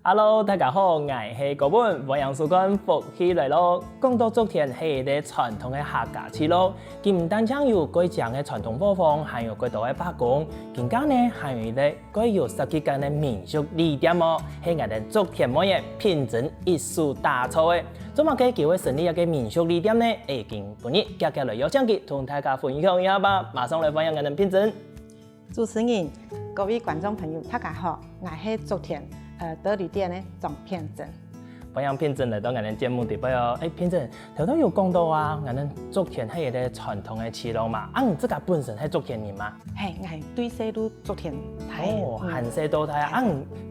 Hello， 大家好，我是高本培养书馆福喜来咯。讲到昨天是一个传统的客家节咯，佢唔單止有幾種嘅傳統作風，還有幾多嘅八公，更加呢還有一個幾有十幾間嘅民俗禮典哦，係我哋昨天每日品質藝術打造嘅。做乜嘅機會成立一個民俗禮典呢？已經本日接下來有請佢同大家分享一下吧。馬上來分享我哋品質。主持人、各位觀眾朋友，大家好，我係昨天德旅店的莊片珍。歡迎片珍來到我哋節目地邊哦。片珍頭都有講到啊，我哋昨天係一個傳統嘅市路嘛。你自己本身係昨天人嘛？係，我係對細都昨天睇。哦，漢細都睇啊！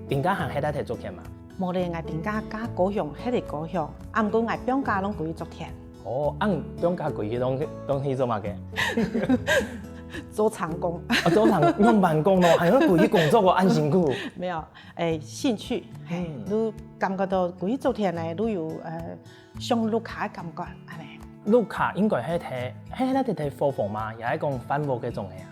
點解行喺度睇昨天嘛？無咧，我點解加高雄，喺度高雄，唔過我邊家攏歸昨天。哦，邊家歸攏去做乜嘅？做長工，做用辦公咯，係咯，歸去工作個安辛苦。沒有，興趣，都感覺到歸昨天咧，都有上路卡嘅感覺，係咪？路卡應該係睇貨房嘛，又係講販貨嘅種嘅啊。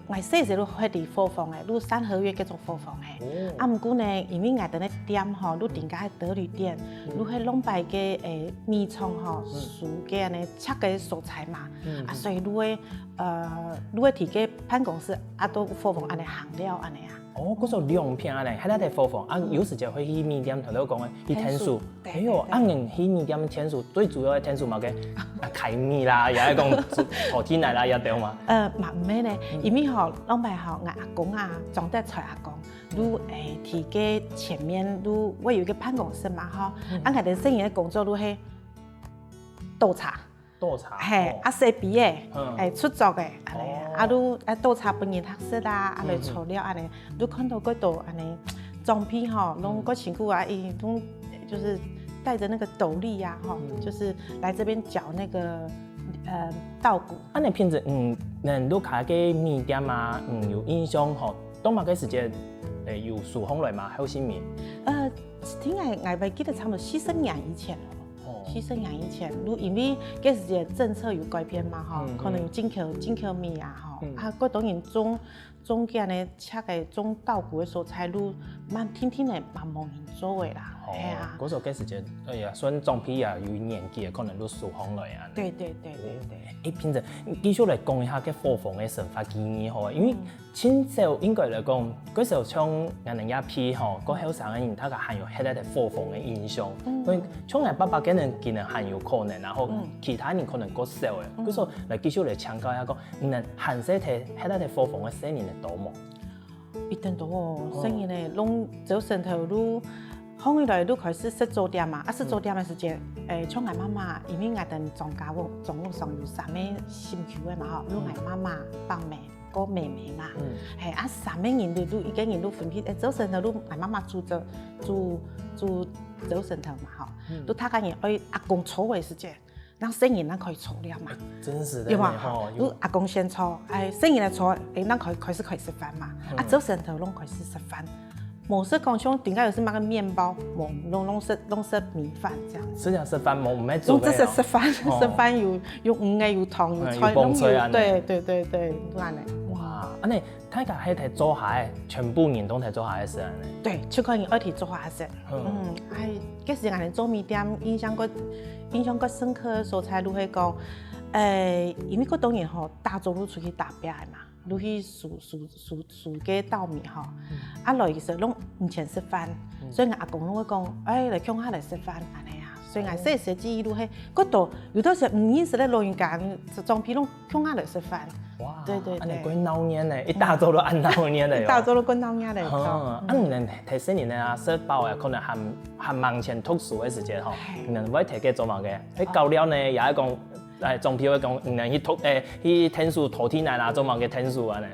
我細時都喺啲貨房嘅，都三合院嗰種貨房嘅。唔過呢，因為我哋咧店嗬，都點解係德旅店，都係攏擺嘅米倉嗬，蔬嘅呢，切嘅蔬菜嘛，所以都會提嘅辦公室都貨房安尼行了安尼啊。哦，嗰種良品啊咧，喺睇貨房有時就去米店頭都講嘅，去天數。哎呦，人去米店天數最主要嘅天數嘛嘅，開米啦，又係講淘天嚟啦，一定嘛。嘛唔係咧，因為嗬，攏擺嗬，我阿公啊，莊德才阿公，都提嘅前面都我有一個辦公室嘛嗬，我哋生意嘅工作都係倒茶。係寫筆嘅，出作嘅，都倒茶本人學識啦，嚟材料安尼，都看到嗰度安尼裝批嗬，攏個辛苦啊，都就是帶着那個斗笠呀，嗬，就是來這邊攪那個稻谷。你平時能路卡嘅米店嘛，有印象嗬，當麥嘅時間有數紅來嘛，好新面。聽我未記得差唔多40年以前。40年以前，因為嗰時嘅政策有改變嘛，嗬，可能有進口米啊，嗬，嗰當然種嘅呢，切嘅種稻谷嘅蔬菜，都蠻天天嚟蠻忙人做嘅啦，係啊。嗰時候嗰時間，算裝批啊，有年紀嘅可能都數行來啊。對。平時繼續嚟講一下嘅貨房嘅生活經驗好啊，因為清朝應該嚟講，嗰時候像人哋一批嗬，個後生嘅人，他個還有喺啲貨房嘅印象，所以從嚟爸嘅人見人還有可能，然後其他人可能個少嘅，嗰時候嚟繼續嚟強調一下講，人韓式睇喺啲貨房嘅生意嚟多冇？一定多哦，生意咧，攏走成頭都。後來都開始識做店嘛，識做店嘅時間，從我媽媽，因為我哋總路上有三妹新橋嘅嘛，嗬，我媽媽幫妹個妹妹嘛，係三妹人哋都一個人都分批，走成頭都我媽媽住走成頭嘛，嗬，都他個人愛阿公炒嘅時間，讓生意人可以炒了嘛，真是的，有嘛，都阿公先炒，生意嚟炒，讓開始食飯嘛，走成頭攏開始食飯。冇識講像點解有時買個麵包，冇攏食米飯這樣。是啊，食飯冇唔係做嘅。食飯有魚嘅，有糖有菜，攏有。對，都安尼。哇，安尼大家係睇做下，全部人都睇做下嘅事安尼。對，全個人愛睇做下嘅事。嗰時我哋做米店，印象個深刻嘅所在都係講，因為嗰當然嗬，大眾都出去打拼嘛。都去數嘅稻米嗬，來嘅時候攏唔錢食飯，所以我阿公攏會講，嚟鄉下嚟食飯，安尼啊，所以我細時記憶都係嗰度有陣時唔認識咧老人家，裝批攏鄉下嚟食飯。哇，對，安尼過鬧年咧，一大早都按鬧年嚟。一大早都過鬧年嚟。唔能睇新年啊，食飽啊，可能還忙前讀書嘅時間嗬，唔能會睇嘅做乜嘅，喺教了呢也係講。裝批會講，去天數淘天來啦，做乜嘅天數啊呢？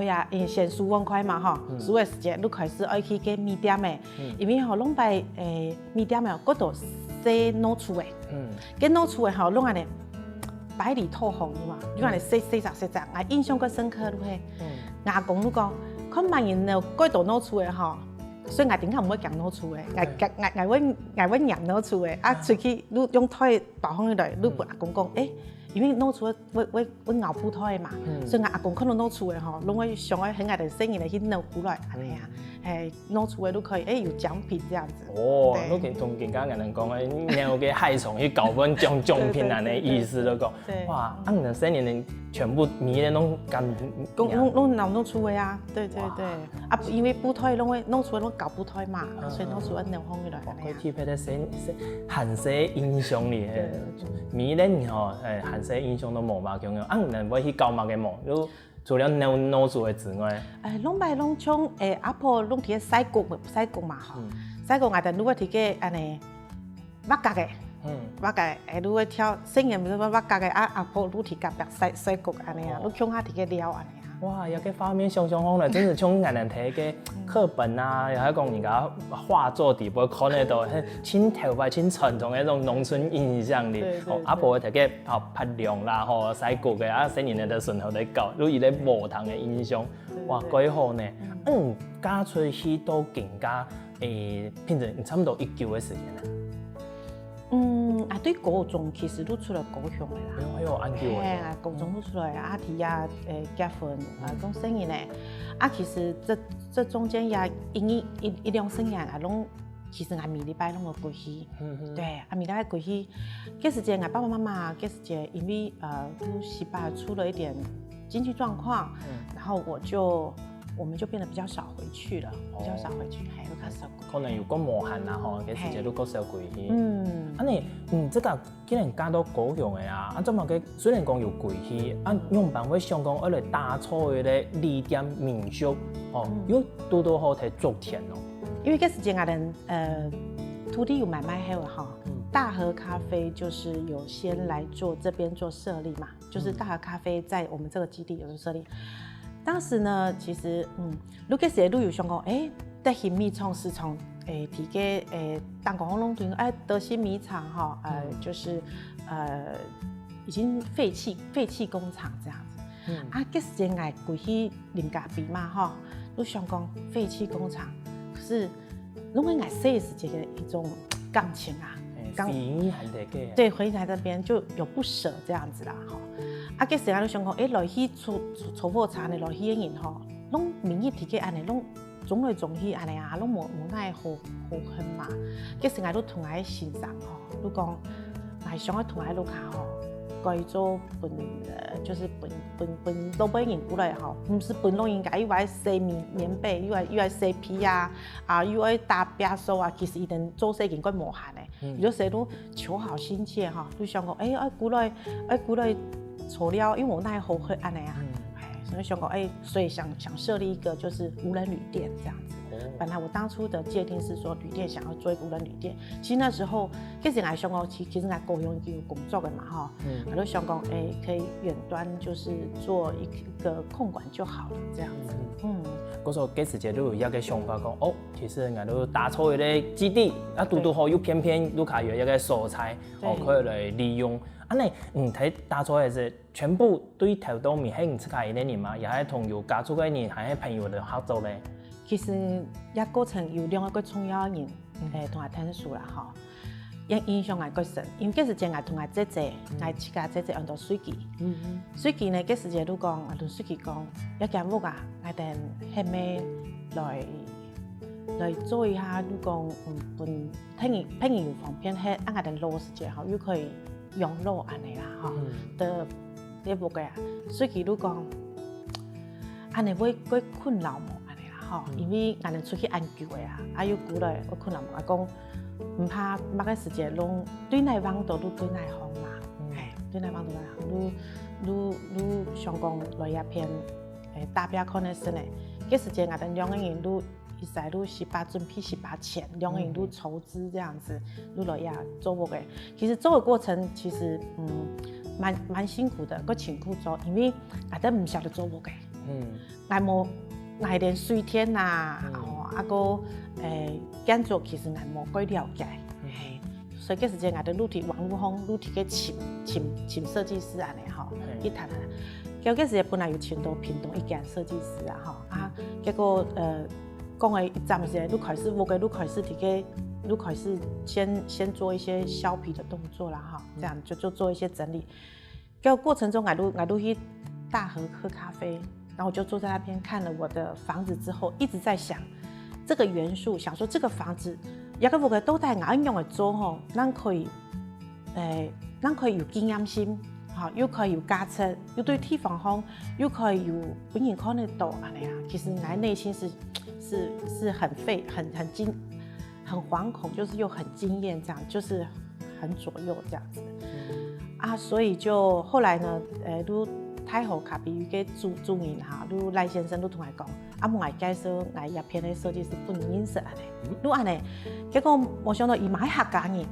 呀，先數碗筷嘛嗬，數嘅時間都開始愛去嘅米店嘅，因為嗬攏擺米店嘅嗰度洗腦厝嘅，嘅腦厝嘅嗬攏安尼擺裡透紅嘅嘛，因為洗，我印象個深刻都係，阿公都講，看萬人呢嗰度腦厝嘅嗬。所以我點解唔會講攞厝嘅？我會釀攞厝嘅，出去你用台包放起來，你阿公講，因為攞厝會熬鋪台嘛，所以我阿公看到攞厝嘅嗬，攏會上去喺我哋生意嚟去攞過來，係咪啊？弄出来都可以，有奖品这样子。哦，都给同更加人讲诶，你有个害虫去搞份奖品安尼意思都讲。哇，啊，你生年人全部米咧拢干，弄出来啊，对，啊，因为布胎弄出来拢搞布胎嘛，所以弄出来弄风来。我去拍的韩式印象里，米咧吼，韩式印象都无嘛强样，啊，你能要去搞嘛个毛，除了弄出来之外，拢摆拢像阿婆拢伫个西国嘛吼，西国外头如果伫个安尼挖角的，挖角的，如果挑生人，比如说挖角的，阿婆愈伫甲白西国安尼啊，愈强下伫个了安尼啊。哇，有个画面想好了，真是像俺们睇个课本啊，又喺讲人家画作底部看得到，清头发、清传统的那种农村印象里。阿婆睇个拍亮啦，吼西国嘅啊，新年的顺后在搞，如伊咧无同的印象，哇，几好呢。加出去都更加变成差不多1周的时间啦。对高中其实都出来高雄的啦。哎呦，安久诶。高中都出来啊，提呀结婚讲生意呢，其实这中间也一两生意拢，其实每礼拜拢有过去。对，每礼拜过去，这时间爸爸妈妈这时间因为都18出了一点经济状况，然后我们就变得比较少回去了，比较少回去，还有较少。可能有个磨痕啦吼，个时间都够少回去。这个既然加到高雄的啊，怎么个虽然讲有贵去，用办法想讲，来打错的咧离店民宿又多好睇做田哦。因为这时间土地有买卖后哈，大和咖啡就是有先来做这边做设立嘛，就是大和咖啡在我们这个基地有做设立。当时呢，其实如果是有想讲，在新米厂是从提个当港龙屯德兴米厂哈，就是已经废弃工厂这样子。这时间来过去林家比嘛哈，都想讲废弃工厂，可是拢会爱设时间的一种感情啊，回忆还得给。对，回忆在这边就有不舍这样子啦哈。这时间都想讲，来去储货厂的来去的人吼，拢名义提个安尼，拢种来种去安尼啊，拢无奈好恨嘛。这时间都同来欣赏吼，都讲，来想要同来路卡吼，该做就是老百姓过来吼，不是本老人家又爱洗棉被，又爱洗皮啊，又爱打白手啊，其实伊能做事情该无限的，有时都求好心切哈，都想讲，爱过来除了，因为我那好喝安尼啊，所以想讲所以想设立一个就是无人旅店这样子。本来我当初的界定是说旅店想要做一个无人旅店，其实那时候其实来想讲，其实来高雄已经有工作的嘛哈，我就想讲可以远端就是做一个控管就好了这样子。嗰时候这时间都有一个想法讲，其实我都打错一个基地，多好又偏又卡有一个素材，可以来利用。你睇打錯嘅是全部對頭到面係唔出界嘅人嘛，又係同有家族嘅人，係朋友嚟合作咧。其實一過程有兩個重要嘅人同我聽數啦，嗬，影響我個神，因為嗰時陣我同我姐姐，我自家姐姐按到水記，水記呢嗰時陣都講，我同水記講，一間屋啊，我哋係咪來做一下都講，聽人有方便係，我哋攞時間嗬，又可以。養老安尼啦，吼的呢部嘅，所以都講，安尼會困擾無安尼啦，吼，因為我哋出去安久嘅啊，又過來會困擾無，我講唔怕乜嘅時間攏對內網度都對內行嘛，對內網度來行，你想講來一片大表可能是呢，嗰時間我哋兩個人都。一直都18準備18前，兩個人都籌資這樣子，都來呀做個嘅。其實做嘅過程其實蠻辛苦的，個辛苦做，因為我哋唔曉得做個嘅，我連水天呐，個建築其實我冇幾了解，所以嗰時間我哋錄喺網絡上錄喺個請設計師安尼吼，去談談。結果嗰時本來有請到屏東一間設計師啊，結果講嘅暫時都開始，我嘅都開始都開始先做一些削皮的動作啦，哈，這樣就做一些整理。個過程中，我都去大和喝咖啡，然後我就坐在那邊看了我的房子之後，一直在想，这个元素，想说这个房子一个屋嘅都係我用嚟做吼，咱可以有經驗性，好，又可以有價值，又對地方好，又可以有本人看得到安尼啊。其實我內心是很惶恐，就是又很驚豔，這樣就是很左右這樣子啊。所以就後來呢，都太后卡比喻嘅主人哈，都賴先生都同我講，啊，我介紹我葉片嘅設計師本人認識安尼，都安尼，結果冇想到伊嘛係客家人，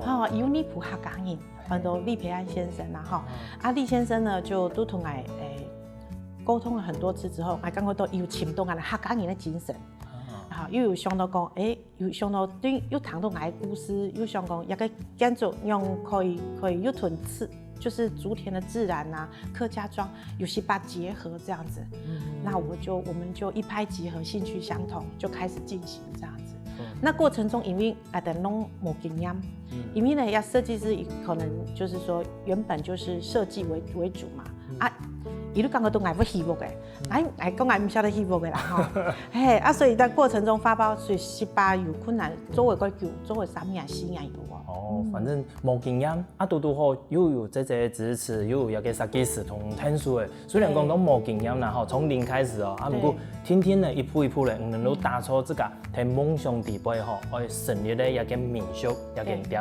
哈，有尼普客家人，很多李培安先生啦，哈，啊，李先生呢就都同我溝通了很多次之後，我感覺到有潛到我哋客家人嘅精神。又有想到講，又想到對，又談到我的故事，又想講一個建築用可以又屯次，就是竹田的自然啊，客家莊有些把結合這樣子，那我們就一拍即合，興趣相同，就開始進行這樣子。那過程中因為等攏冇經驗，因為呢，要設計師可能就是說原本就是設計為主嘛，啊。伊都感覺到我要起屋嘅，我講我唔曉得起屋嘅啦，吼，嘿啊，所以在過程中發包，所以失敗有困難，做為個叫做為3年4年有哦，反正冇經驗，啊，拄好又有這支持，又有一個設計師同聽書嘅，雖然講都冇經驗啦，吼，從零開始哦，啊，不過天天呢一步一步咧，能夠打出這個喺夢想地背吼，去成立咧一個民宿一個店嘅。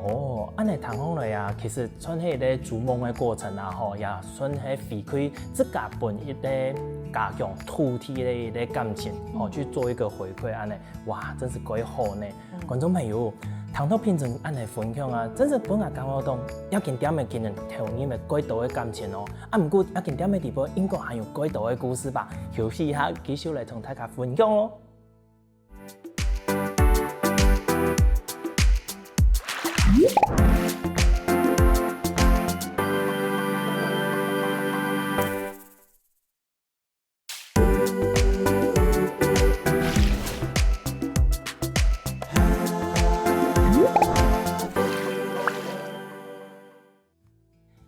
哦，安尼談起來啊，其實算係咧做夢嘅過程啊，吼，也算係回饋自家本一個家鄉土地嘅一個感情，吼，去做一個回饋安尼，哇，真是幾好呢！觀眾朋友，聽到品陣安尼分享啊，真是本來感覺到一間店嘅經營投入嘅幾多嘅感情哦，啊，唔過一間店嘅地方應該還有幾多嘅故事吧，休息一下，繼續來同大家分享哦。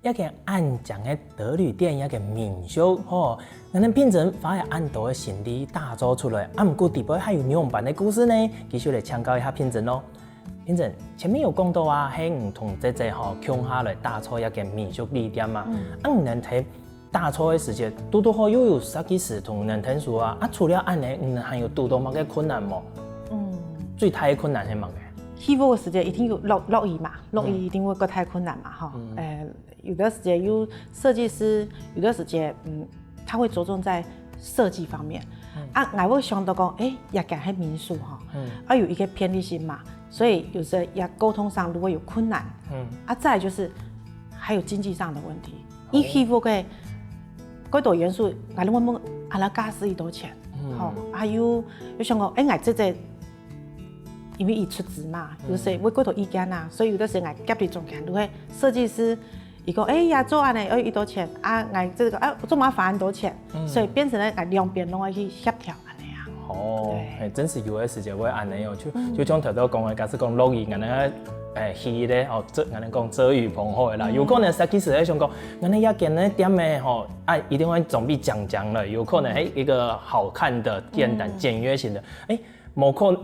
一間安靜嘅德旅店，一個民宿，吼，我哋品陣反而按到嘅心理打造出來。啊，唔過底部還有兩版嘅故事呢，繼續嚟參考一下品陣咯。品陣前面有講到啊，喺唔同姐姐吼共下來打造一個民宿旅店嘛。啊，唔能睇打造嘅時節，拄好又有設計師同人聽說啊。啊，除了安尼，唔還有拄到乜嘅困難冇？最大嘅困難係乜嘅？起屋嘅時節一定有落雨嘛，落雨一定會覺得太困難嘛，哈。有的時節有設計師，有的時節他會着重在設計方面。啊，我會想到講，也間係民宿哈，有一個偏離性嘛，所以有時也溝通上如果有困難，再來就是還有經濟上的問題。一起屋嘅嗰度元素，我諗阿拉家私幾多錢？好，還有想講，我這個因為伊出資嘛，有時我嗰度意見啊，所以有的時我夾喺中間，如果設計師。伊講呀做安尼要幾多錢啊？我這個做麻煩多錢，所以變成咧兩邊攏要去協調安尼啊。哦，真是有嘅時節會安尼哦，就像頭先講嘅，假使講落雨，我哋魚咧哦，我哋講遮雨棚好嘅啦。有可能設計師咧想講，我哋一間咧店嘅吼，一定會準備講了，有可能一個好看的、簡單、簡約型的，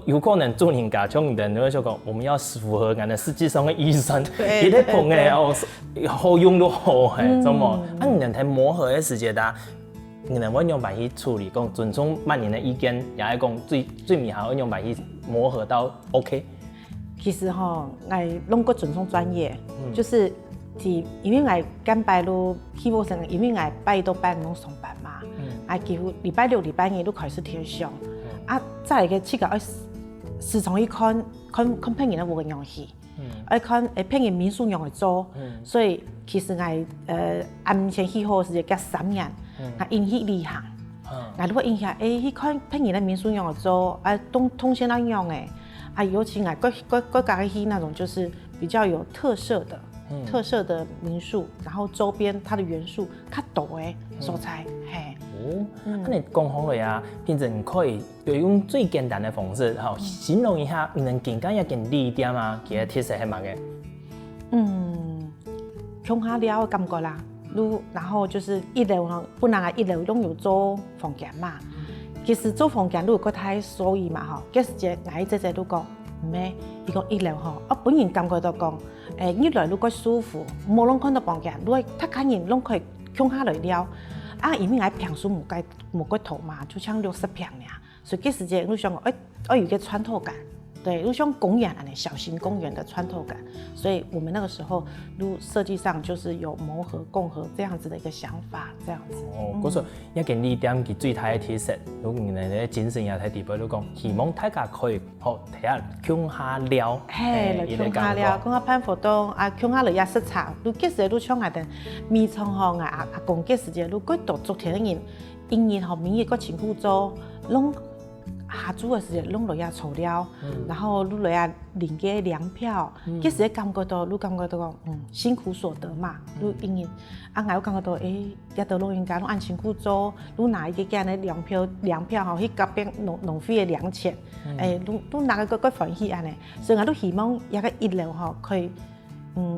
有可能做人家像人會講，我們要符合人哋實際上嘅預算，一啲棚嘅好用都好係，怎麼？啊，人睇磨合嘅時節啦，人會用辦法去處理，講尊重萬人嘅意見，也係講最尾係用辦法去磨合到 OK。其實吼，我攏個尊重專業，就是因為我間拜路起屋成，因為我拜一到拜五攏上班嘛，我幾乎禮拜六、禮拜日都開始貼上。啊，再嚟嘅設計，時常去看朋友嘅活用戲，看朋友民宿用嚟做，所以其實我暗前起好時間隔3年，我引起離行，我如果引起去看朋友嘅民宿用嚟做，通先嚟用嘅，尤其我家去那種就是比較有特色的民宿，然後周邊它的元素較多嘅所在，嘿。咁你講好嚟啊，變成可以用最簡單嘅方式，形容一下你能見到一間旅店啊，佢嘅特色係乜嘅？鄉下了嘅感覺啦，然後就是一樓呢，本來一樓都有做房間嘛，其实做房间，如果太所以嘛吼，这时节我姐姐都讲，唔咩，伊讲一楼吼，我本人感觉到讲，一楼如果舒服，无拢看到房间，如果他看人拢可以向下来了，啊，因为我平数冇个头嘛，就像60平呀，所以这时节你想讲，我有一个穿透感。对，就像公园啊，小型公园的穿透感，所以我们那个时候，设计上就是有谋合、共合这样子的一个想法，这样子。哦，嗰时候一件2點佢最大嘅特色，如果你哋精神也睇地步，你講希望大家可以好睇下向下撩，嘿，向下撩，講下潘佛東啊，向下嚟也色彩，你幾時都像我哋面創行啊，阿公幾時就你嗰度昨天嘅人，因為後面嘅個情婦做，攏。下煮的时候，弄落遐炒料，然后你落遐领个粮票，其实感觉到，你感觉到讲，辛苦所得嘛，你因为啊，我感觉到，也都拢应该拢按辛苦做，你拿一个这样的粮票吼，去甲边农费的粮钱，你拿个欢喜安尼，所以我都希望一个1楼吼，可以，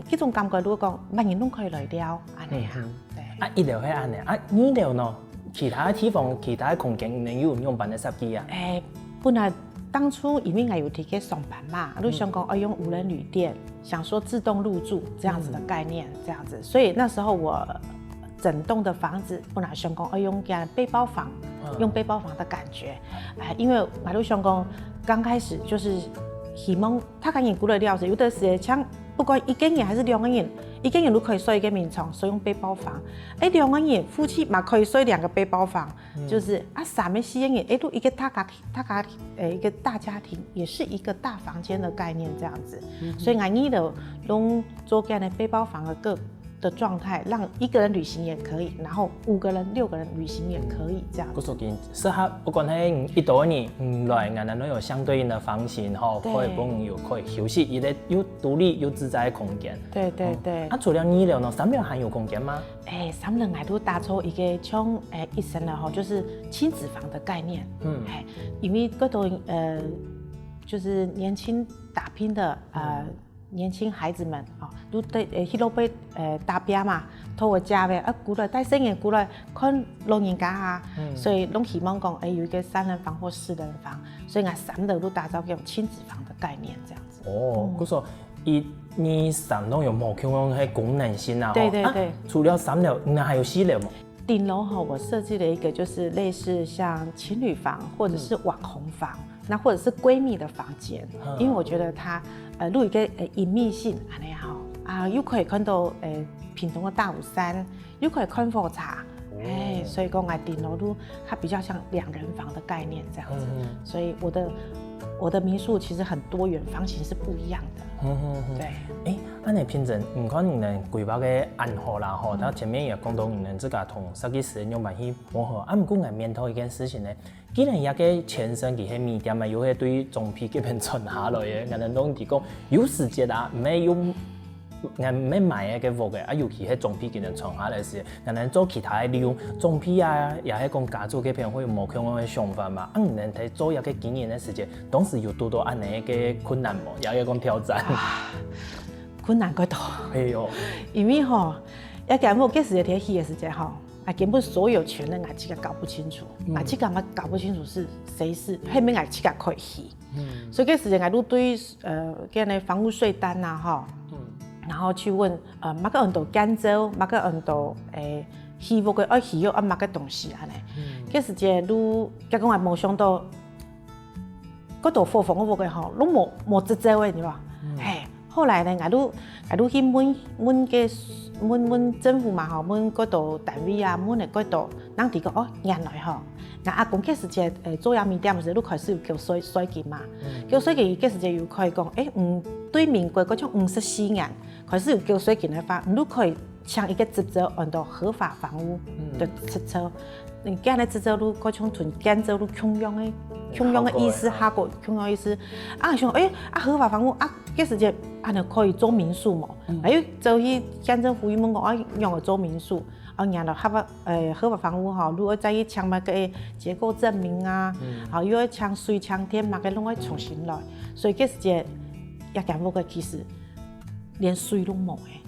这种感觉，如果讲，万人拢可以来了，安尼啊，对。啊，1樓係安尼，啊2樓呢？其他地方、其他空間，能有用辦的設計啊？本來當初因為我有提給上班嘛，就想講用無人旅店，想說自動入住這樣子的概念，這樣子，所以那時候我整棟的房子本來想講用這樣背包房，用背包房的感覺，因為我就想講剛開始就是希望他可以顧得了有的時像不管1個人還是2個人。1個人都可以睡一個眠床，所以用背包房。2個人夫妻嘛可以睡2個背包房，就是啊3個4個人，都一個一個大家庭，也是一個大房間的概念這樣子。所以我呢度攏做這樣的背包房的狀態，讓1個人旅行也可以，然後5個人、6個人旅行也可以這樣。嗰時間適合不管係1到2人來，我哋都有相對應的房型，吼，可以幫有可以休息，一個有獨立又自在的空間。對對對。啊，除了2樓呢，3樓還有空間嗎？3樓我都打造一個像一層的吼，就是親子房的概念。因為嗰度就是年輕打拼的年輕孩子們都對迄路被打拼嘛，拖個家唄，過來帶細人過來看老人家啊，所以攏希望講有一個3人房或4人房，所以我3樓都打造這種親子房的概念，這樣子。哦，嗰時候你3樓有冇看講係功能性啊？對對對。除了3樓，那還有4樓嗎？頂樓哈，我設計了一個就是類似像情侶房或者是網紅房，那或者是閨蜜的房間，因為我覺得它有一個隱秘性，安尼好又可以看到屏東的大武山，又可以看火茶，所以講我頂樓都它比較像2人房的概念這樣子，所以我的民宿其實很多元，房型是不一樣的。對。安尼平陣，唔看你們規劃嘅安好啦吼，他前面也講到你們自家同設計師用辦去磨合，啊，唔過我面頭一件事情咧，既然一個前身佢係米店啊，又係對總批嗰邊傳下來嘅，我哋攏提講有時節啊，唔係用。我唔係買一個貨嘅，尤其係總批佢哋傳下來時，我哋做其他嘅利用總批啊，也係講家族嗰邊會有冇咁樣嘅想法嘛？我哋睇做一個經驗嘅時節，當時有多安尼嘅困難冇，也係講挑戰。困難嗰度。係哦。因為吼，一間屋幾時嘅天氣嘅時節吼，根本所有權人自己搞不清楚，自己搞不清楚是誰是，後面自己可以去。所以嗰時節我都對嗰啲房屋稅單啊，吼。然後去問，乜個人度建造，乜個人度希望佢需要乜個東西安尼。嗰時節都，結果我冇想到，嗰度貨房嗰個吼，都冇執照嘅，你話？後來呢，我都去問政府嘛，吼，問嗰度單位啊，問嗰度，人哋講原來吼。我阿公嗰時節做嘢麵店嘅時候，都開始有叫水金嘛，叫水金嗰時節又可以講，對民國嗰種54年開始有叫水金嘅法，你都可以搶一個執照，按照合法房屋的執照，你今日執照都嗰種同建造都共用嘅意思，下個共用意思，想合法房屋嗰時節就可以做民宿喎，就去縣政府問我用嚟做民宿。然後合法房屋如果再去搶乜嘅結構證明啊，又要搶水搶電乜嘅，攏要重新來。所以嗰時節一間屋嘅其實連水都冇嘅，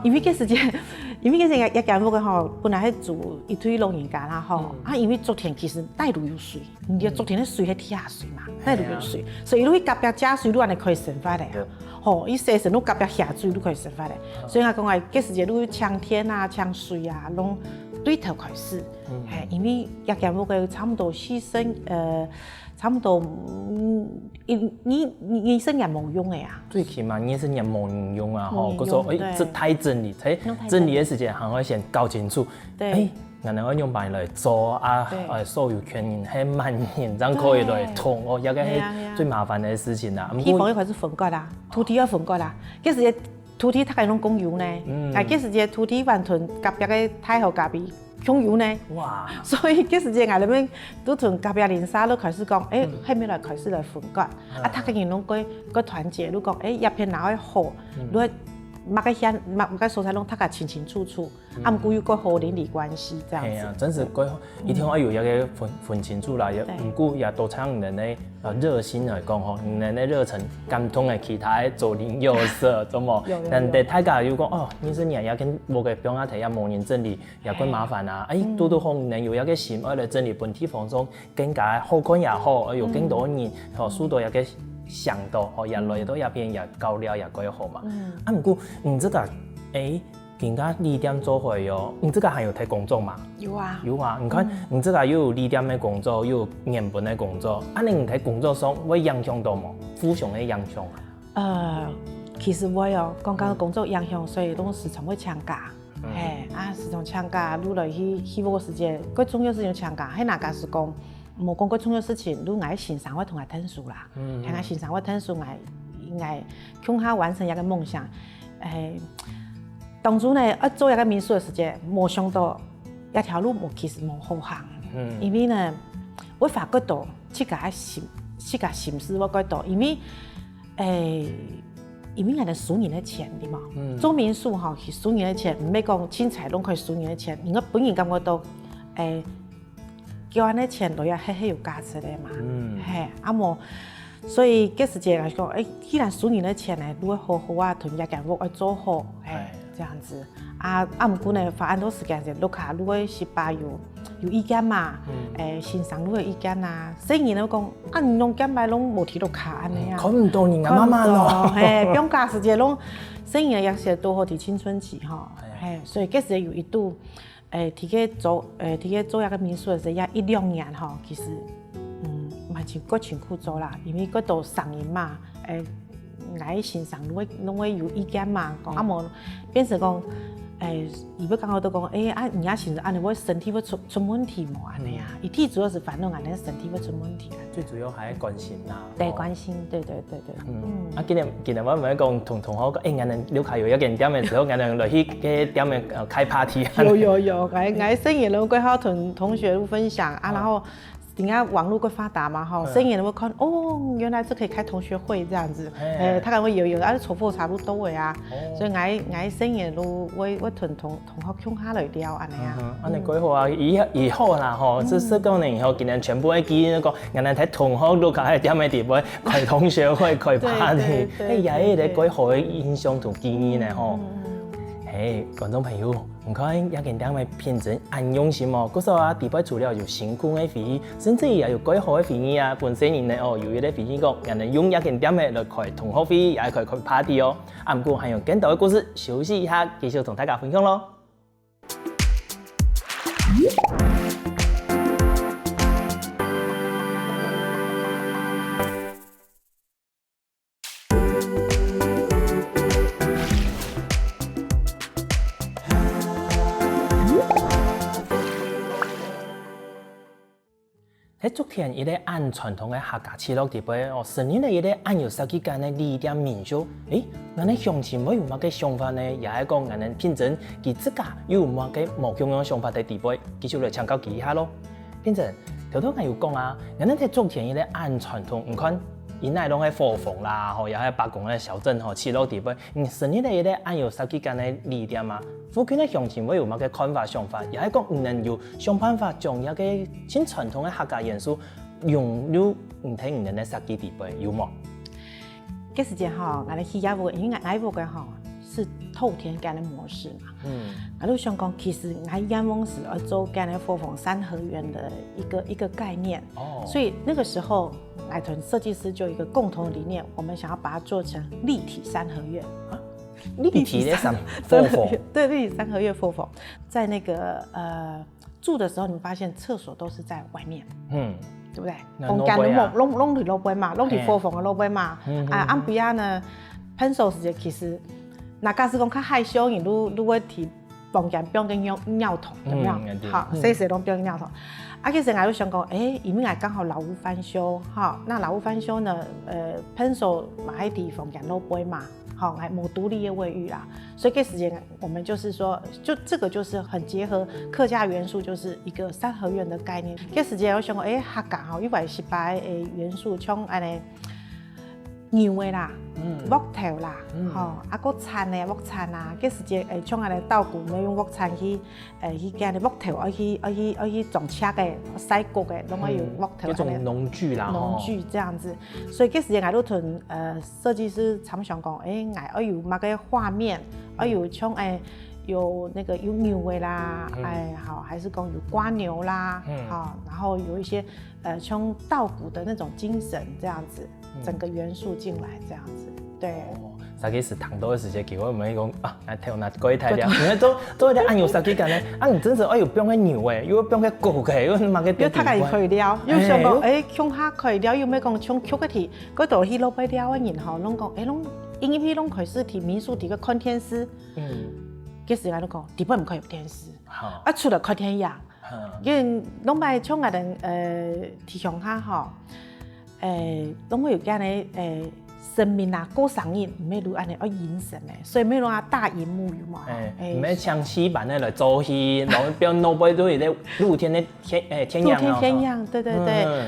因为嗰時間，一間屋嘅吼，本來係住一堆老人家啦吼，因為昨天其實帶路有水，你知昨天啲水係地下水嘛，帶路有水，所以你去隔壁加水，你安尼可以生發嚟啊。吼，伊洗成你隔壁下水，你可以生發嚟。所以我講話，嗰時間你搶天啊、搶水啊，攏對頭開始。因為一間屋嘅差唔多犧牲，差唔多，你生也冇用嘅呀。最起碼你生也冇用啊！吼，佢說這太整理，整理嘅時間還要先搞清楚。對，我哋可以用牌來做啊，所有權人係萬人真可以來通哦，一個係最麻煩嘅事情啦。地方要開始分割啦，土地要分割啦。嗰時土地大概攏公有呢，但嗰時土地完全隔壁嘅太后隔壁。共有呢，哇！所以嗰時間我哋都同隔壁鄰舍都開始講，後面來開始來分割，大家人攏個團結，都講，一片哪會好，如果乜個鄉乜個所在攏大家清清楚楚，唔過有個好鄰里關係，這樣子。係啊，真是個一定要有一個分清楚啦，唔過也多唱人哋熱心來講吼，人哋熱忱感動嘅其他左鄰右舍，怎麼？但係大家又講哦，你是人也跟無個表亞提也冇人整理，也幾麻煩啊！多多方人有一個心愛來整理本地方中，更加好看也好，有更多人和數多一個想到，哦，人類都一邊也高了也幾好嘛。唔過這個更加2點做會喲，這個還有睇工作嘛？有啊。你看，這個又有2點嘅工作，又有原本嘅工作，你睇工作上會影響到冇？互相嘅影響。其實我有剛剛工作影響，所以都時常會請假。時常請假，你來去嗰個時間，嗰重要事情請假，喺哪家是講冇講嗰重要事情，你愛欣賞我同佢聽書啦，愛欣賞我聽書，愛向他完成一個夢想。當初呢，做一個民宿嘅時間，冇想到一條路其實冇好行，因為呢，我發覺到自家心思我覺到，因為我哋數年嘅錢對嘛，做民宿吼是數年嘅錢，唔係講凊彩攏可以數年嘅錢，我本人感覺到叫安尼錢都要係有價值嘅嘛，冇。所以嗰時間來講，既然數年嘅錢呢，如果好好啊，同一間屋要做好，這樣子。唔過呢，發很多時間就錄下，如果18有意見嘛，欣賞如果有意見啊，雖然都講你攏減買攏冇提錄下安尼啊，看唔到人家媽媽咯，表價時間攏雖然也是多好啲青春期吼，所以嗰時有一度提起做一個民宿嘅時候，1-2年吼，其實蠻辛苦做啦，因為嗰度上癮嘛，愛欣賞攏會有意見嘛，講冇變成講。伊要剛好都講，人家現在安尼，我身體會出問題冇安尼啊？伊最主要是煩惱安尼身體會出問題啊。最主要還係關心啦。對，關心，對。今日我唔係講同同學講，我哋樓下有一間店嘅時候，我哋落去嘅店嘅開 party。有，我生日都幾好同同學分享然後。點解網絡咁發達嘛？吼，生意會看原來這可以開同學會這樣子，他講會有重複差不多嘅啊，所以我生意都會同學傾下來聊安尼啊。安尼幾好啊！以後啦吼，這10年以後，今年全部會記那個，人哋睇同學都喺點嘅地方開同學會開 party，也係啲幾好嘅印象同記憶呢吼。觀眾朋友，唔該，一間店嘅品質很用心哦。嗰時候地方除了有辛苦嘅回憶，甚至也有幾好嘅回憶啊。本身人有一啲回憶講，人哋用一間店嘅來開同學會，也可以開 party 哦。唔過還有更多嘅故事，休息一下，繼續同大家分享咯。喺昨天，伊咧按傳統嘅客家村落地位，新年咧伊咧按有設計間嘅2點民宿，我哋鄉親冇有乜嘅想法呢？也係講我哋品質佢自家有乜嘅冇咁樣想法嘅地位，繼續嚟參考佢一下咯。品質，頭我有講啊，我哋喺昨天伊咧按傳統，唔看伊內攏係火鳳啦，吼，也係八公嘅小鎮吼，村落地位，新年咧伊咧按有設計間嘅2點啊。附近嘅鄉親會有乜嘅看法想法，也係講唔能要想辦法將一個真傳統嘅客家元素融入唔睇唔能嘅設計地位，有冇？嗰時間吼，我哋去一屋，因為我屋嘅吼是透天干的模式嘛。我就想讲，其实我眼光是要做干的佛凤三合院的一个概念。所以那个时候，我团设计师就有一个共同的理念，我们想要把它做成立体三合院。立体的三合院，对，立体三合院佛凤，在那个住的时候，你们发现厕所都是在外面。对不对？房间拢伫路边嘛，拢伫佛凤的路边嘛。暗边啊呢，喷手时节其实，那假使讲较害羞，你会提房间不用跟尿桶，有没有？好，谁拢不用尿桶。其实我就想讲，因为刚好老屋翻修，哈，那老屋翻修呢，喷手嘛喺伫房间路边嘛。好，还冇独立的卫浴啦，所以这时间我们就是说，就这个就是很结合客家元素，就是一个三合院的概念。这时间我想讲，客家吼，因为是把元素像安尼牛的啦、木头啦，个铲的木铲啊，这时间像安尼稻谷，我们用木铲去干的木头，去种车的、筛谷的，拢要用木头。那种农具啦，农具这样子，所以这时间我都同设计师常常讲，我有那个画面，我有像有那个有牛的啦，好，还是讲有瓜牛啦，好，然后有一些像稻谷的那种精神这样子，整个元素进来这样子，对。实际是糖多的时间，叫我们讲来听那过一台了，因为做一点按有实际感呢，你真是有不用个牛诶，又不用个狗嘅，又嘛个。又他家可以了，又想讲乡下可以了，又咩讲像曲个题，嗰度去老北了嘅人吼，拢讲拢因为拢可以是提民宿提个看天师，嗰时我都讲，底本唔可以有电视，除了看天阳，因为拢摆像个人提乡下吼，拢会有咁嘅生命啊，过上瘾，唔要如安尼要迎神诶，所以没有啊大荧幕有嘛，唔要像西版的来做戏，然后标老北都有在露天的天阳啊，天阳，对，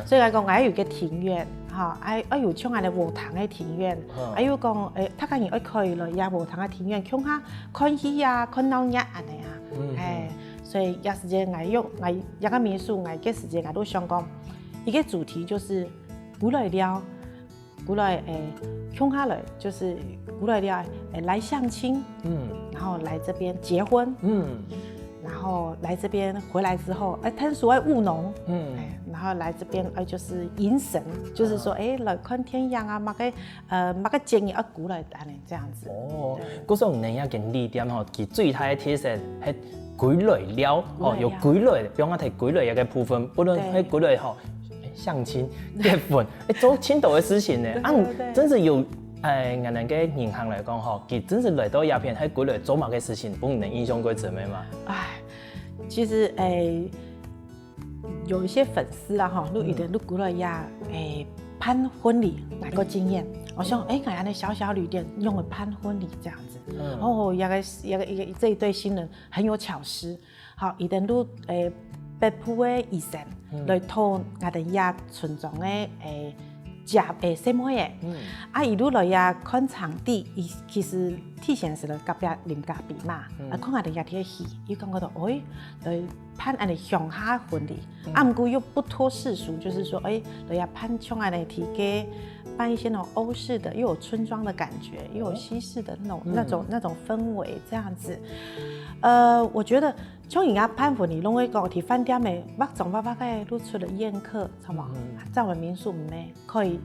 所以来讲，还有个庭院，哈，还有像安尼梧桐的庭院，还有讲他家人可以了，也梧桐的庭院，乡下看戏啊，看闹热安尼啊，所以有时间我用我一个民宿，我个时间我都想讲，一个主题就是古来了。古来乡下来就是古来了来相亲，然后来这边结婚，然后来这边回来之后，探索爱务农，然后来这边就是迎神，就是说来看天阳啊，马个建议古来安尼这样子。嗰种能一件地点吼，其最大的特色系归类了，有归类，比方讲提归类一个部分，不论喺归类吼。相亲结婚，做青岛的事情呢，真是有俺们个银行来讲吼，佢真是来到鸦片，喺过来做某个事情，不能影响过怎么嘛？其实有一些粉丝啦哈，都有点都过来呀，办婚礼哪个经验？我想俺那小小旅店用了办婚礼这样子，一个这一对新人很有巧思，好，一点都北部的医生来讨我哋遐村庄的什么嘢？伊如来遐看场地，伊其实体现是了隔壁邻家比嘛，看我哋遐啲戏，伊讲嗰度，来办安尼乡下婚礼，不过又不脱世俗，就是说，来遐办像安尼提给办一些那种欧式的，又有村庄的感觉，又有西式的那种氛围，这样子。我觉得像人家办婚礼，拢会讲提饭店的捌种捌个露出了宴客，好冇？在我们民宿唔咩可以，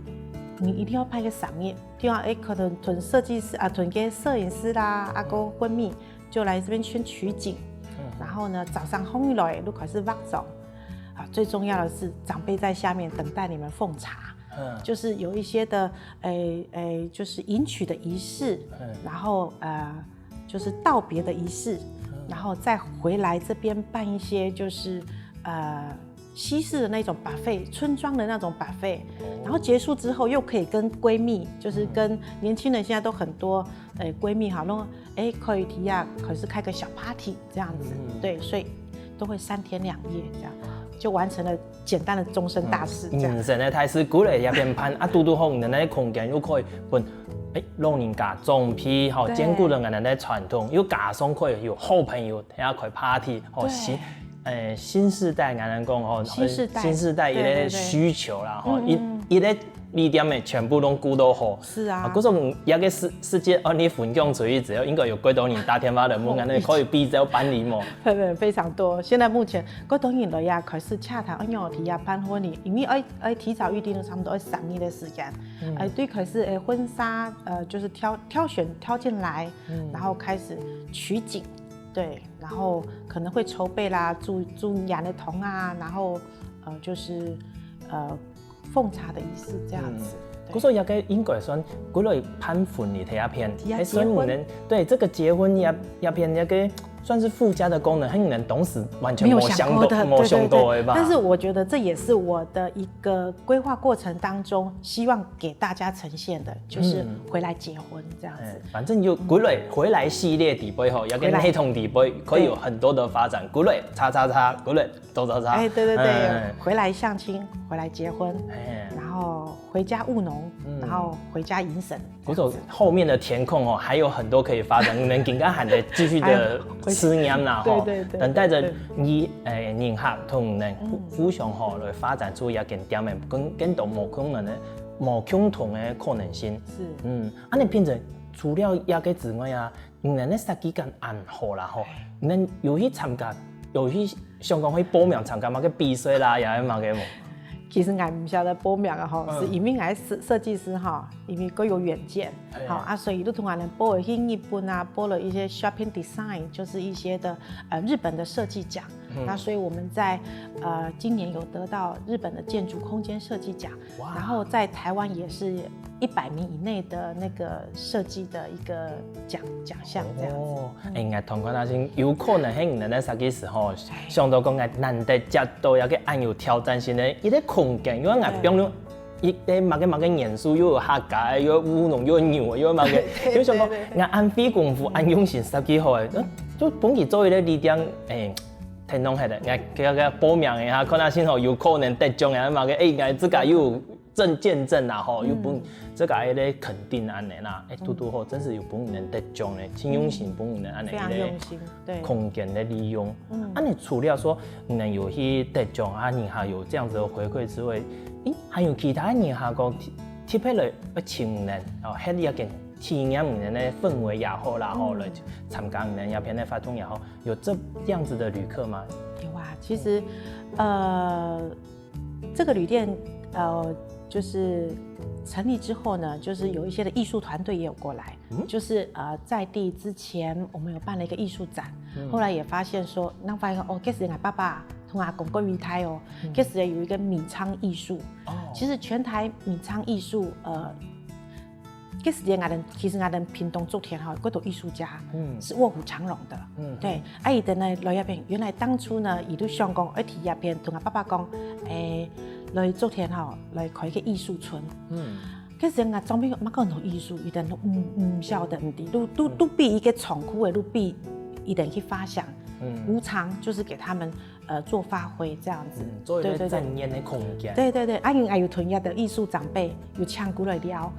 你一定要拍个赏宴，就要可能屯设计师啊，屯个摄影师啦，个婚蜜就来这边先取景，然后呢早上烘一来，如果是捌种，最重要的是长辈在下面等待你们奉茶。就是有一些的就是迎娶的仪式，然后就是道别的仪式，然后再回来这边办一些就是西式的那种 buffet， 村庄的那种 buffet， 然后结束之后又可以跟闺蜜，就是跟年轻人现在都很多闺蜜好，那可以提啊，可是开个小 party 这样子，对，所以都会3天2夜这样。就完成了简单的终身大事。人生的态势，鼓励也变攀拄好，人的空间又可以分，老人家、中批，兼顾了人的传统，又加上可以有好朋友，听下开 party， 新世代，俺人讲新世代一个需求啦，一个地点的全部都顾到好。是啊，嗰種一個世界你分享出去之後，應該有幾多人打電話嚟問，你可以比較辦理麼？非常多。現在目前幾多人來呀開始洽談，要提呀辦婚禮，因為要提早預定了差不多3年的時間。對，開始婚紗就是挑選進來，然後開始取景。对，然後可能會籌備啦，煮養的童啊，然後就是奉茶的儀式這樣子。嗰時有個應該算嗰類辦婚禮睇一片，還算能對這個結婚一片一個算是附加的功能，很能當時完全沒想到的吧。但是我覺得這也是我的一個規劃過程當中，希望給大家呈現的，就是回來結婚這樣子。反正有嗰類回來系列底杯吼，有個內同底杯可以有很多的發展，嗰類叉，嗰類都。哎，對，回來相親，回來結婚，然後回家務農，然後回家迎神。嗰種後面的填空哦，還有很多可以發展，能更加喊的繼續的吃驗啦吼，等待着人客同能互相吼來發展出一件點的更多無共同的可能性。是，安尼變成除了一個之外啊，你能設計間安好啦吼，能有去參加，有去香港去報名參加嘛個比賽啦，也係嘛個。其實我唔曉得報名啊，是因為我設計師哈，因為各有遠見，好啊，所以都同我們報了一些日本啊，報了一些 shopping design，就是一些的日本的設計獎。那所以我們在今年有得到日本的建築空間設計獎，然後在台灣也是100名以內的那個設計的一個獎項這樣子。哦，我同佢那先有可能喺你哋設計時候，想到講我難得接到一個安有挑戰性的一個空間，因為我變咗一啲某個元素，又有客家，又有務農，又有牛，又有某個，因為想講我按費功夫，按用心設計好嘅，就本期做一個地點天龍係的，我報名一下，看下先吼有可能得獎嘅，某個我自家又有見證啦吼，有本這個一個肯定安尼啦，嘟吼真是有本能得獎嘅，真用心本能安尼嘅空間的利用。你除了說能有去得獎啊，人下有這樣子的回饋之外，還有其他人下個特別嚟情人哦，喺一件體驗唔人的氛圍也好啦，好來參加唔人一片的活動也好，有這樣子的旅客嗎？有啊，其實這個旅店就是成立之後呢，就是有一些的藝術團隊也有過來，就是在地之前我們有辦了一個藝術展，後來也發現說，那發現哦，其實我爸爸同阿公過米胎哦，其實有一個米倉藝術，其實全台米倉藝術其實我們屏東竹田哈，嗰度藝術家是臥虎藏龍的，對，伊的呢來一邊，原來當初呢，伊都想講，提一邊同阿爸爸講，來竹田哈，來開一個藝術村，其實我裝備乜個弄藝術，伊哋都唔曉得唔啲，都比一個廠區的，都比伊哋去發想，無償就是給他們做發揮這樣子，做一個展演的空間。對，因為有團約的藝術長輩有搶過來了，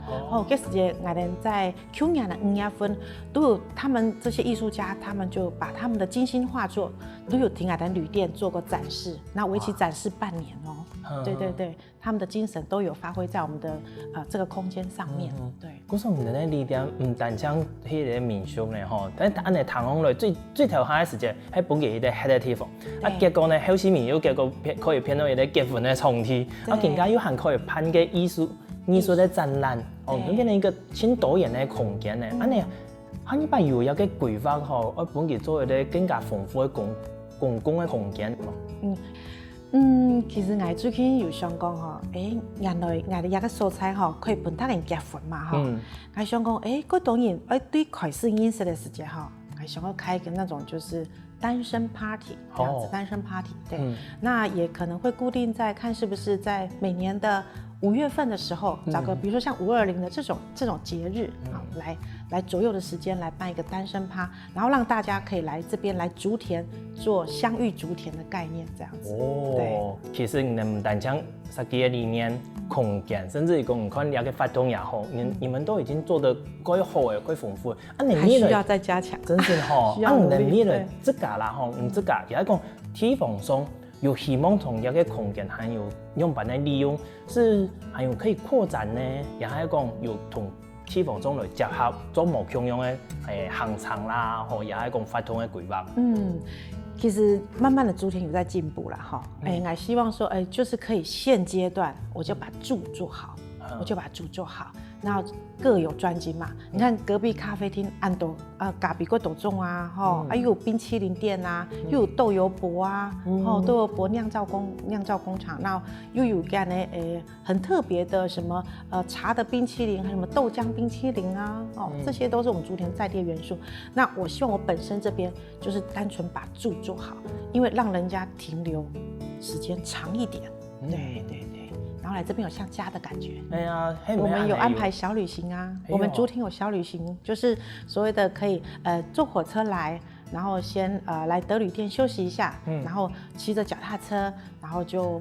這時節我們在去年的5月份都有他們這些藝術家，他們就把他們的精心畫作都有停我們旅店做過展示，那為期展示半年哦。對，他們的精神都有發揮在我們的這個空間上面。對，嗰時我們的旅店唔單將迄個民俗呢吼，但係按你談講來最頭下嘅時節喺本地嘅黑的地方，結果呢後市面又結果可以變到一個結婚嘅場地，更加有還可以辦個藝術嘅展覽，變成一個新多元嘅空間呢。安尼，肯定有一個規劃吼，我本地做一個更加豐富嘅公共嘅空間。其實我最近有想講吼，原來我哋一個所在吼可以幫他人結婚嘛吼，我想講，嗰當然，對開始認識的時間吼，我想要開一個那種就是單身 party 這樣子，單身 party 對，那也可能會固定在看是不是在每年的5月份的時候，找個比如說像520的這種節日啊，來左右的時間來辦一個單身趴，然後讓大家可以來這邊來竹田做相遇竹田的概念，這樣子。哦，其實你們唔單將設計嘅理念、空間，甚至於講看一個活動也好，你們都已經做得夠好嘅、夠豐富。還需要再加強。真是吼，你哋呢個這個啦吼，這個也係講地方上有希望从一个空间还有用办的利用，是还有可以扩展呢，也係講有同地方中來結合做無共用的行程啦，或也係講發通的規劃。其实慢慢的竹田有在进步了哈，我希望说，就是可以现阶段我就把住做好，然后各有专精嘛。你看隔壁咖啡厅按多咖比过斗种啊，又有冰淇淋店啊，又有豆油博啊，豆油博酿造工厂，那又有干呢很特别的什么茶的冰淇淋，还有什么豆浆冰淇淋啊，这些都是我们竹田在地的元素。那我希望我本身这边就是单纯把住做好，因为让人家停留时间长一点。对。然后来这边有像家的感觉。我们有安排小旅行啊，我们竹田有小旅行，就是所谓的可以坐火车来，然后先来德旅店休息一下，然后骑着脚踏车，然后就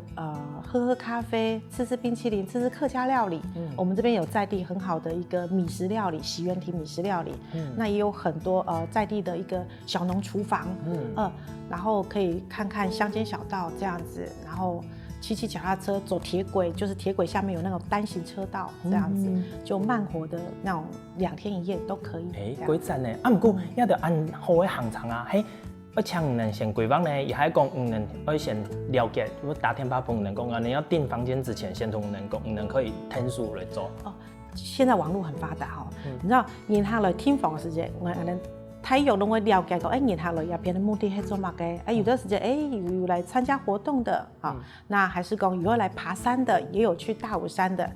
喝咖啡，吃冰淇淋，吃客家料理。我们这边有在地很好的一个米食料理，喜源亭米食料理。那也有很多在地的一个小农厨房。然后可以看看乡间小道这样子，然后骑脚踏车走铁轨，就是铁轨下面有那种单行车道，这样子就慢活的那种2天1夜都可以。幾讚呢！不過也要按好的行程啊，要請人先規劃呢，也係講人要先了解，如果打電話幫人講你要訂房間之前先同人講，人可以天數來做。現在網絡很發達你知道，然後來聽房嘅時間，我哋體育都會了解到，然後來入邊的目的係做乜嘅？有的時間，有來參加活動的，那還是講有來爬山的，也有去大武山的。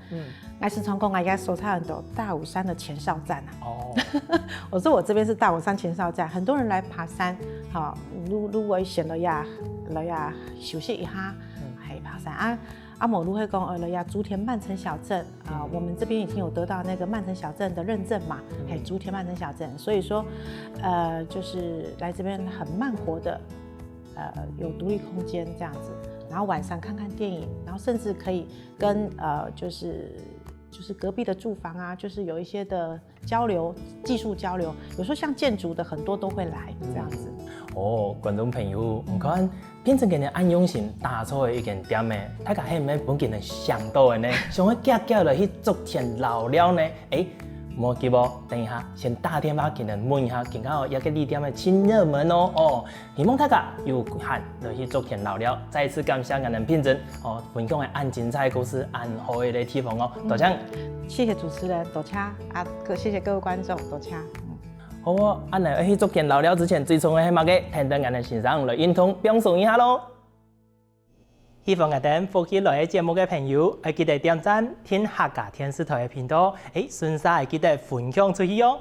我是從講，我家收差很多大武山的前哨站我說我這邊是大武山前哨站，很多人來爬山，如果閒了呀休息一下，還爬山阿某都會講了呀，竹田慢城小鎮我們這邊已經有得到那個慢城小鎮的認證嘛，竹田慢城小鎮，所以說就是來這邊很慢活的，有獨立空間這樣子，然後晚上看看電影，然後甚至可以跟就是隔壁的住房啊，就是有一些的交流，技術交流，有時候像建築的很多都會來這樣子。觀眾朋友，唔講變成嘅按用心打造嘅一件點嘅，大家係唔係本件係想到嘅呢？想去夾落去竹田老了呢？冇記喎，等一下先打電話給人問一下，見到一個地點嘅新熱門希望大家有閒落去竹田老了。再一次感謝我哋品珍分享嘅按精彩故事，按好嘅地方多謝。謝謝主持人，多謝謝謝各位觀眾，多謝。好按嚟去竹田老了之前，最重要係乜嘅？聽到我哋先生來認同表述一下咯。希望我哋福建來嘅節目嘅朋友，記得點讚聽客家電視台嘅頻道，順勢記得分享出去喲。